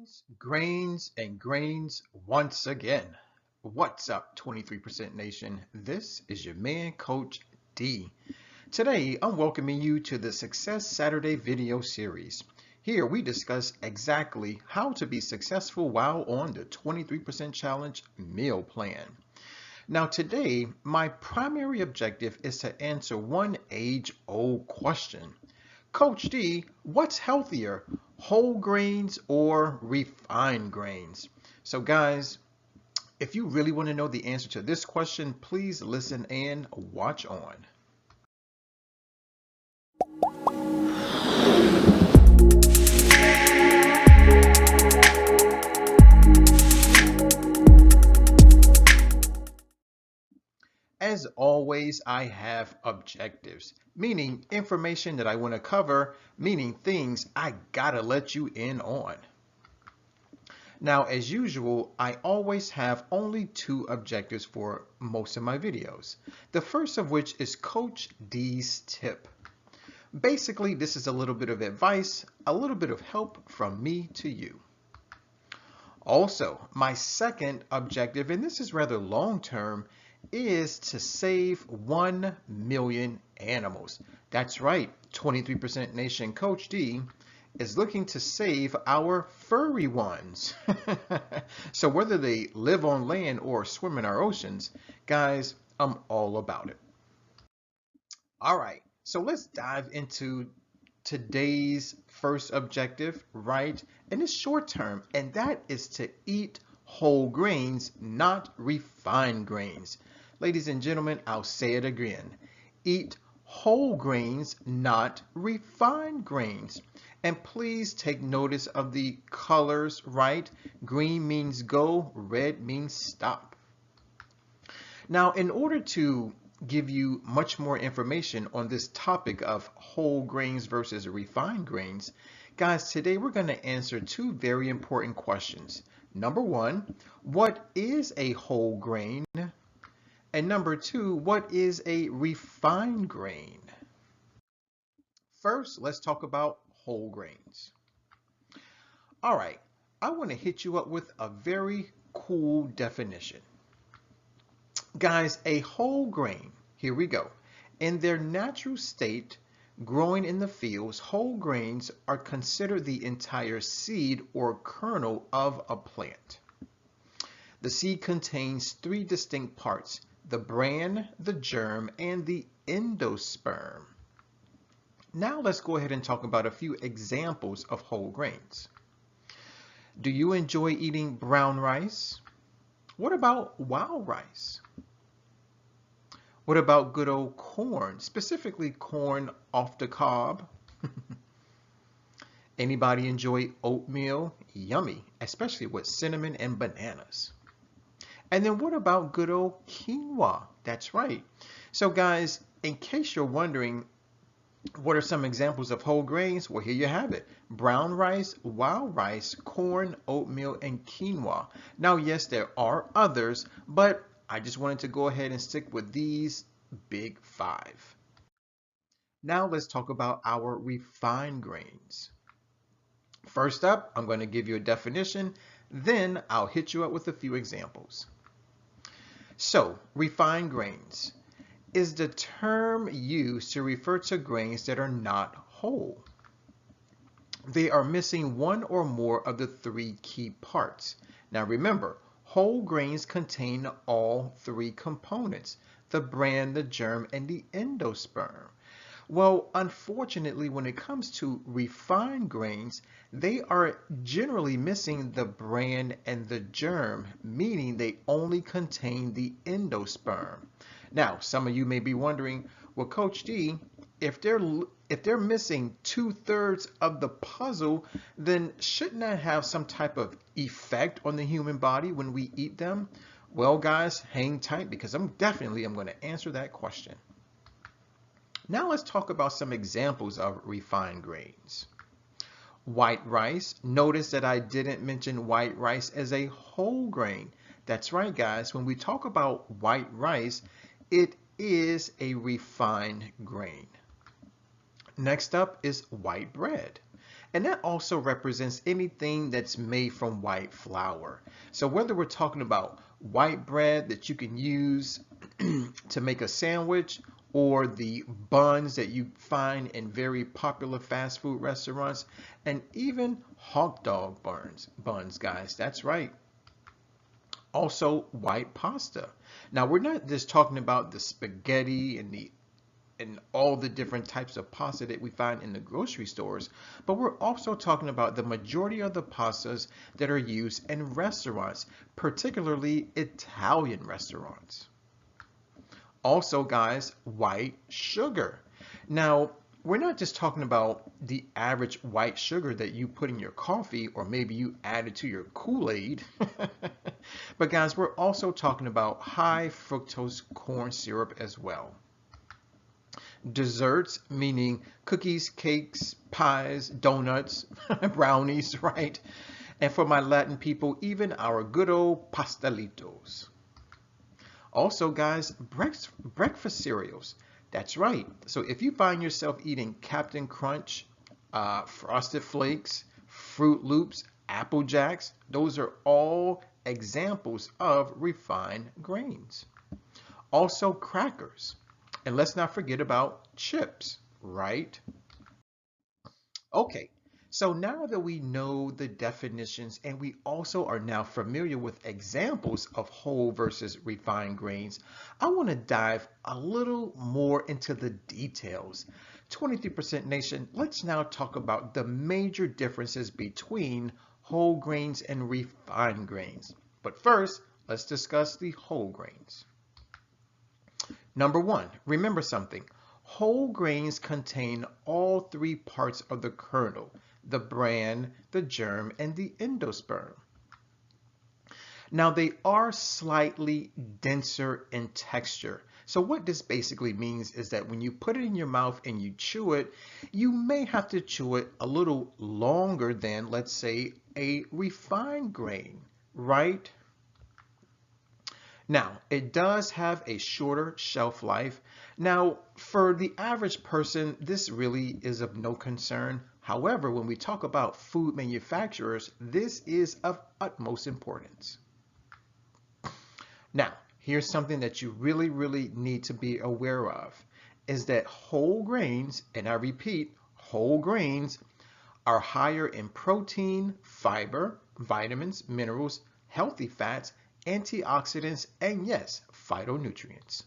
And grains once again. What's up, 23% Nation? This is your man, Coach D. Today, I'm welcoming you to the Success Saturday video series. Here, we discuss exactly how to be successful while on the 23% Challenge meal plan. Now, today, my primary objective is to answer one age-old question. Coach D, what's healthier, whole grains or refined grains? So guys, if you really want to know the answer to this question, please listen and watch on. As always, I have objectives, meaning information that I want to cover, meaning things I gotta let you in on. Now, as usual, I always have only two objectives for most of my videos. The first of which is Coach D's tip. Basically, this is a little bit of advice, a little bit of help from me to you. Also, my second objective, and this is rather long term, is to save 1 million animals. That's right, 23% Nation Coach D is looking to save our furry ones. So whether they live on land or swim in our oceans, guys, I'm all about it. All right, so let's dive into today's first objective, right? And it's short term, and that is to eat whole grains, not refined grains. Ladies and gentlemen, I'll say it again. Eat whole grains, not refined grains. And please take notice of the colors, right? Green means go, red means stop. Now, in order to give you much more information on this topic of whole grains versus refined grains, guys, today we're going to answer two very important questions. Number one, what is a whole grain? And number two, what is a refined grain? First, let's talk about whole grains. All right, I want to hit you up with a very cool definition. Guys, a whole grain, here we go. In their natural state, growing in the fields, whole grains are considered the entire seed or kernel of a plant. The seed contains three distinct parts: the bran, the germ, and the endosperm. Now let's go ahead and talk about a few examples of whole grains. Do you enjoy eating brown rice? What about wild rice? What about good old corn, specifically corn off the cob? Anybody enjoy oatmeal? Yummy, especially with cinnamon and bananas. And then what about good old quinoa? That's right. So guys, in case you're wondering, what are some examples of whole grains? Well, here you have it. Brown rice, wild rice, corn, oatmeal, and quinoa. Now, yes, there are others, but I just wanted to go ahead and stick with these big five. Now let's talk about our refined grains. First up, I'm going to give you a definition, then I'll hit you up with a few examples. So, refined grains is the term used to refer to grains that are not whole. They are missing one or more of the three key parts. Now remember, whole grains contain all three components: the bran, the germ, and the endosperm. Well, unfortunately, when it comes to refined grains, they are generally missing the bran and the germ, meaning they only contain the endosperm. Now, some of you may be wondering, well, Coach D, if they're missing 2/3 of the puzzle, then shouldn't that have some type of effect on the human body when we eat them? Well, guys, hang tight because I'm going to answer that question. Now let's talk about some examples of refined grains. White rice. Notice that I didn't mention white rice as a whole grain. That's right, guys. When we talk about white rice, it is a refined grain. Next up is white bread. And that also represents anything that's made from white flour. So whether we're talking about white bread that you can use to make a sandwich, or the buns that you find in very popular fast food restaurants, and even hot dog buns, guys. That's right. Also, white pasta. Now, we're not just talking about the spaghetti and all the different types of pasta that we find in the grocery stores, but we're also talking about the majority of the pastas that are used in restaurants, particularly Italian restaurants. Also, guys, white sugar. Now, we're not just talking about the average white sugar that you put in your coffee or maybe you add it to your Kool-Aid. But guys, we're also talking about high fructose corn syrup as well. Desserts, meaning cookies, cakes, pies, donuts, brownies, right? And for my Latin people, even our good old pastelitos. Also, guys, breakfast cereals. That's right. So if you find yourself eating Captain Crunch, Frosted Flakes, Fruit Loops, Apple Jacks, those are all examples of refined grains. Also, crackers. And let's not forget about chips, right? Okay, so now that we know the definitions and we also are now familiar with examples of whole versus refined grains, I want to dive a little more into the details. 23% Nation, let's now talk about the major differences between whole grains and refined grains. But first, let's discuss the whole grains. Number one, remember something. Whole grains contain all three parts of the kernel, the bran, the germ, and the endosperm. Now they are slightly denser in texture. So what this basically means is that when you put it in your mouth and you chew it, you may have to chew it a little longer than, let's say, a refined grain, right? Now, it does have a shorter shelf life. Now, for the average person, this really is of no concern. However, when we talk about food manufacturers, this is of utmost importance. Now, here's something that you really need to be aware of, is that whole grains, and I repeat, whole grains are higher in protein, fiber, vitamins, minerals, healthy fats, antioxidants, and yes, phytonutrients.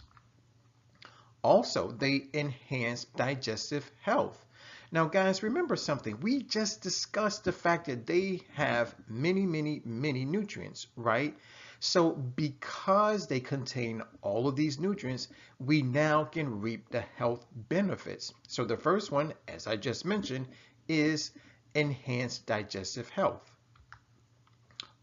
Also, they enhance digestive health. Now, guys, remember something. We just discussed the fact that they have many nutrients, right? So because they contain all of these nutrients, we now can reap the health benefits. So the first one, as I just mentioned, is enhanced digestive health.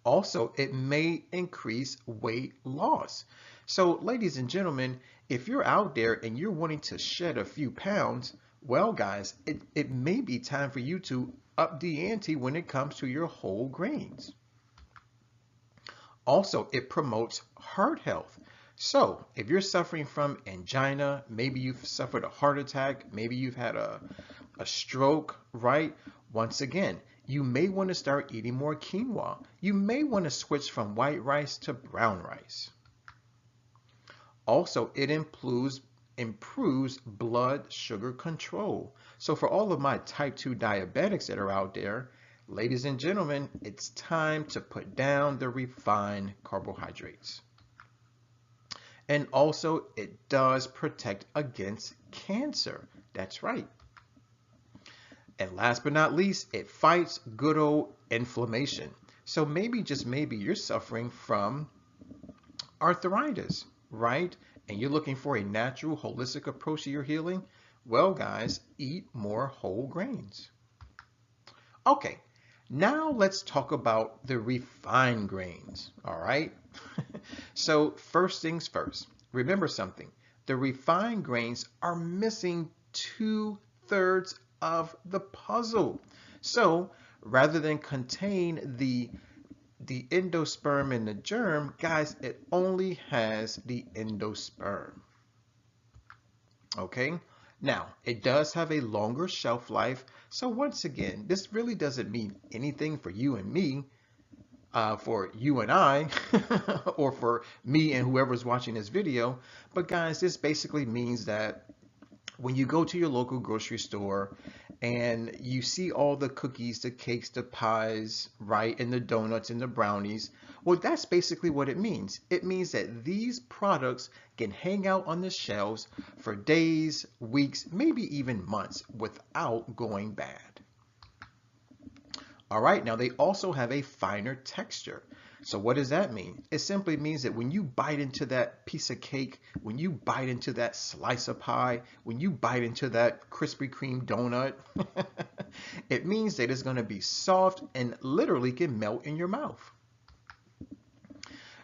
Also, it may increase weight loss. So, ladies and gentlemen, if you're out there and you're wanting to shed a few pounds, well, guys, it may be time for you to up the ante when it comes to your whole grains. Also, it promotes heart health. So, if you're suffering from angina, maybe you've suffered a heart attack, maybe you've had a stroke, right? Once again, you may want to start eating more quinoa. You may want to switch from white rice to brown rice. Also, it improves blood sugar control. So for all of my type 2 diabetics that are out there, ladies and gentlemen, it's time to put down the refined carbohydrates. And also, it does protect against cancer. That's right. And last but not least, it fights good old inflammation. So maybe, just maybe, you're suffering from arthritis, right? And you're looking for a natural, holistic approach to your healing. Well, guys, eat more whole grains. Okay, now let's talk about the refined grains, all right? So first things first, remember something. The refined grains are missing 2/3 of the puzzle. So rather than contain the endosperm and the germ, guys, it only has the endosperm. Okay? Now, it does have a longer shelf life, so once again, this really doesn't mean anything for you and me, for you and I, or for me and whoever's watching this video. But guys, this basically means that when you go to your local grocery store and you see all the cookies, the cakes, the pies, right, and the donuts and the brownies, well, that's basically what it means. It means that these products can hang out on the shelves for days, weeks, maybe even months without going bad. All right, now they also have a finer texture. So what does that mean? It simply means that when you bite into that piece of cake, when you bite into that slice of pie, when you bite into that Krispy Kreme donut, it means that it's going to be soft and literally can melt in your mouth.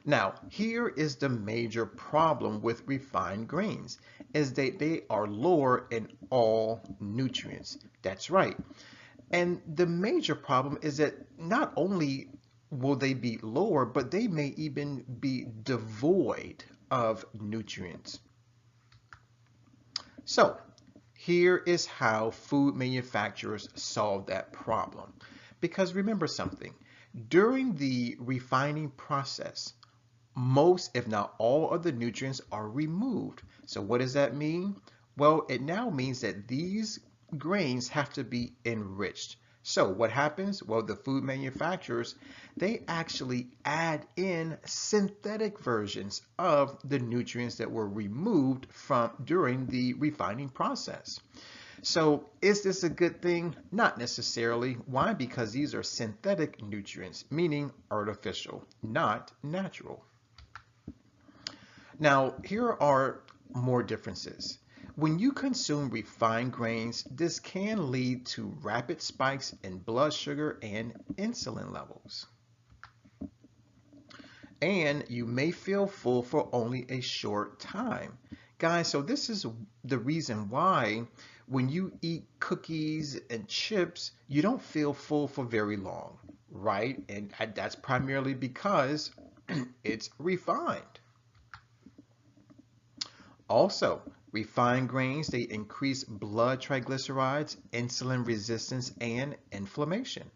Now, here is the major problem with refined grains, is that they are lower in all nutrients. That's right. And the major problem is that not only will they be lower, but they may even be devoid of nutrients. So here is how food manufacturers solve that problem. Because remember something, during the refining process, most, if not all, of the nutrients are removed. So what does that mean? Well, it now means that these grains have to be enriched. So what happens? Well, the food manufacturers, they actually add in synthetic versions of the nutrients that were removed from during the refining process. So is this a good thing? Not necessarily. Why? Because these are synthetic nutrients, meaning artificial, not natural. Now, here are more differences. When you consume refined grains, this can lead to rapid spikes in blood sugar and insulin levels. And you may feel full for only a short time. Guys, so this is the reason why when you eat cookies and chips, you don't feel full for very long, right? And that's primarily because it's refined. Also, refined grains, they increase blood triglycerides, insulin resistance, and inflammation.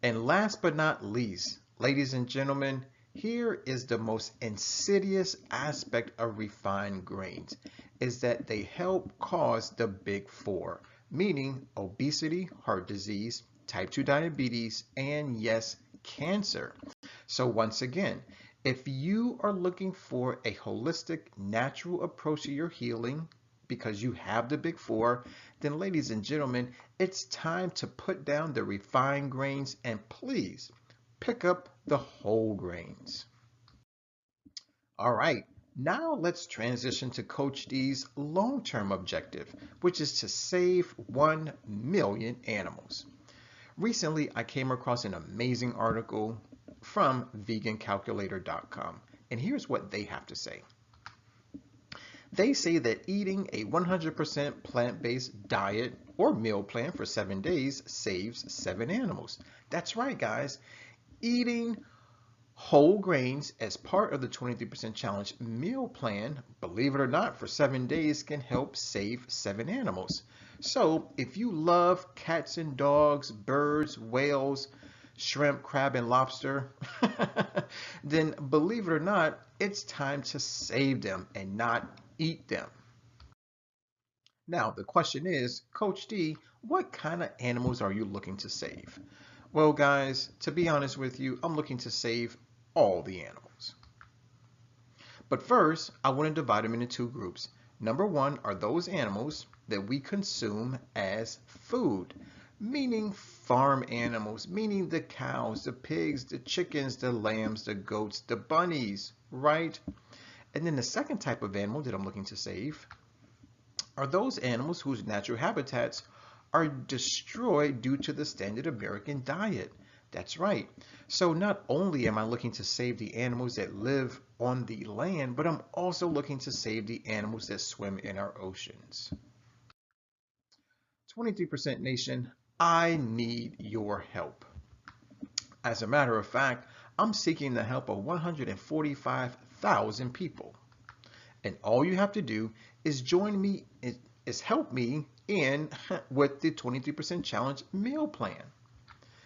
And last but not least, ladies and gentlemen, here is the most insidious aspect of refined grains, is that they help cause the big four, meaning obesity, heart disease, type 2 diabetes, and yes, cancer. So once again, if you are looking for a holistic, natural approach to your healing because you have the big four, then ladies and gentlemen, it's time to put down the refined grains and please pick up the whole grains. All right, now let's transition to Coach D's long-term objective, which is to save 1 million animals. Recently, I came across an amazing article from vegancalculator.com, and here's what they have to say. They say that eating a 100% plant-based diet or meal plan for 7 days saves 7 animals. That's right, guys. Eating whole grains as part of the 23% challenge meal plan, believe it or not, for 7 days can help save 7 animals. So if you love cats and dogs, birds, whales, shrimp, crab, and lobster, then believe it or not, it's time to save them and not eat them. Now, the question is, Coach D, what kind of animals are you looking to save? Well, guys, to be honest with you, I'm looking to save all the animals. But first, I want to divide them into 2 groups. Number 1 are those animals that we consume as food, meaning farm animals, meaning the cows, the pigs, the chickens, the lambs, the goats, the bunnies, right? And then the second type of animal that I'm looking to save are those animals whose natural habitats are destroyed due to the standard American diet. That's right. So not only am I looking to save the animals that live on the land, but I'm also looking to save the animals that swim in our oceans. 23% Nation, I need your help. As a matter of fact, I'm seeking the help of 145,000 people. And all you have to do is join me, is help me in with the 23% challenge meal plan.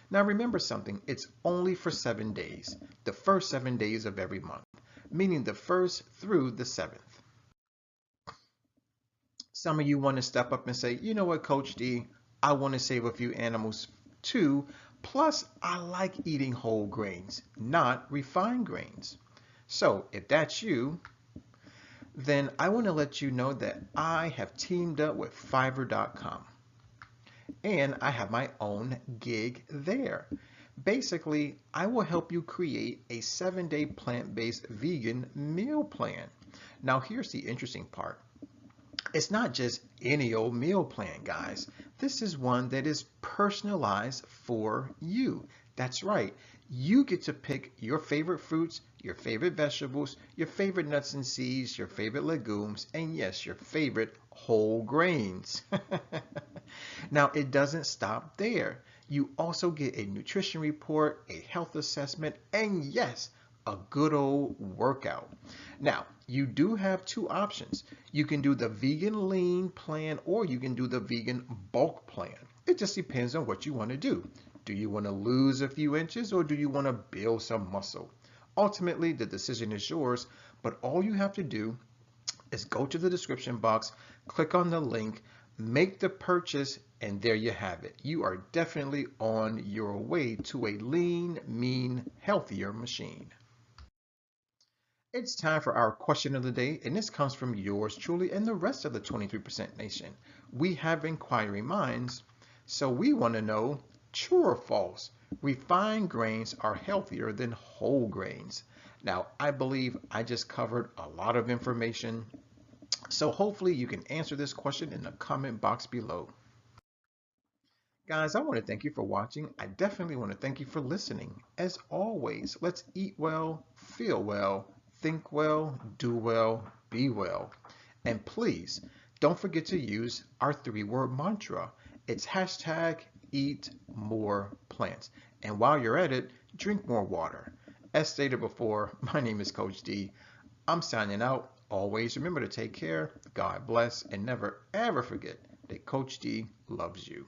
Now remember something, it's only for 7 days, the first 7 days of every month, meaning the 1st through the 7th. Some of you want to step up and say, you know what, Coach D, I want to save a few animals too. Plus, I like eating whole grains, not refined grains. So if that's you, then I want to let you know that I have teamed up with Fiverr.com and I have my own gig there. Basically, I will help you create a 7-day plant-based vegan meal plan. Now, here's the interesting part. It's not just any old meal plan, guys. This is one that is personalized for you. That's right. You get to pick your favorite fruits, your favorite vegetables, your favorite nuts and seeds, your favorite legumes, and yes, your favorite whole grains. Now, it doesn't stop there. You also get a nutrition report, a health assessment, and yes, a good old workout. Now, you do have two options. You can do the vegan lean plan or you can do the vegan bulk plan. It just depends on what you want to do. Do you want to lose a few inches or do you want to build some muscle? Ultimately, the decision is yours, but all you have to do is go to the description box, click on the link, make the purchase, and there you have it. You are definitely on your way to a lean, mean, healthier machine. It's time for our question of the day, and this comes from yours truly and the rest of the 23% nation. We have inquiring minds, so we want to know, true or false, refined grains are healthier than whole grains. Now, I believe I just covered a lot of information, so hopefully you can answer this question in the comment box below. Guys, I want to thank you for watching. I definitely want to thank you for listening. As always, let's eat well, feel well, think well, do well, be well. And please, don't forget to use our 3-word mantra. It's hashtag eat more plants. And while you're at it, drink more water. As stated before, my name is Coach D. I'm signing out. Always remember to take care, God bless, and never ever forget that Coach D loves you.